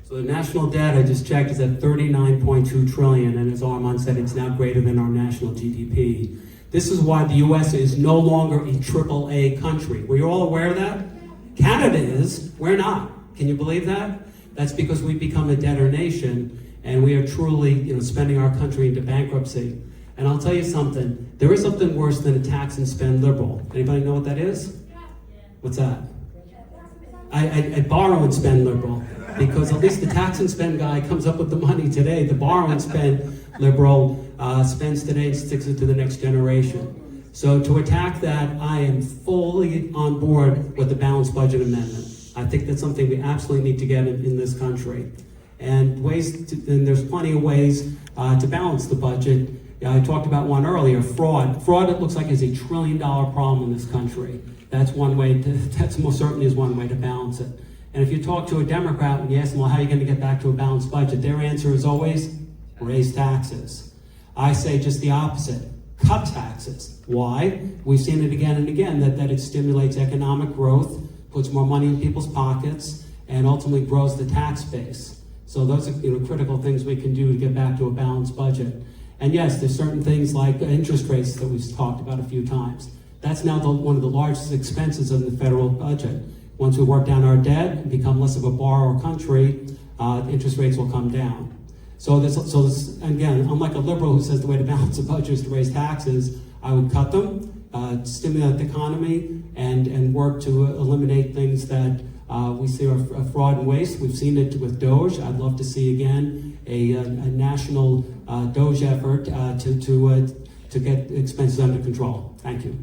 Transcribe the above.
So the national debt, I just checked, is at 39.2 trillion, and as Armand said, it's now greater than our national GDP. This is why the US is no longer a AAA country. Were you all aware of that? Canada is, we're not. Can you believe that? That's because we've become a debtor nation, and we are truly, spending our country into bankruptcy. And I'll tell you something, there is something worse than a tax and spend liberal. Anybody know what that is? What's that? I borrow and spend liberal, because at least the tax and spend guy comes up with the money today. The borrow and spend liberal spends today and sticks it to the next generation. So to attack that, I am fully on board with the balanced budget amendment. I think that's something we absolutely need to get in this country. And there's plenty of ways to balance the budget. I talked about one earlier, fraud. Fraud, it looks like, is $1 trillion problem in this country. That's one way, that's most certainly is one way to balance it. And if you talk to a Democrat and you ask them, well, how are you going to get back to a balanced budget? Their answer is always, raise taxes. I say just the opposite, cut taxes. Why? We've seen it again and again, that it stimulates economic growth, puts more money in people's pockets, and ultimately grows the tax base. So those are critical things we can do to get back to a balanced budget. And yes, there's certain things like interest rates that we've talked about a few times. That's now one of the largest expenses of the federal budget. Once we work down our debt and become less of a borrower country, interest rates will come down. So this, again, unlike a liberal who says the way to balance a budget is to raise taxes, I would cut them, stimulate the economy, and work to eliminate things that we see are fraud and waste. We've seen it with DOGE. I'd love to see again a national DOGE effort to get expenses under control. Thank you.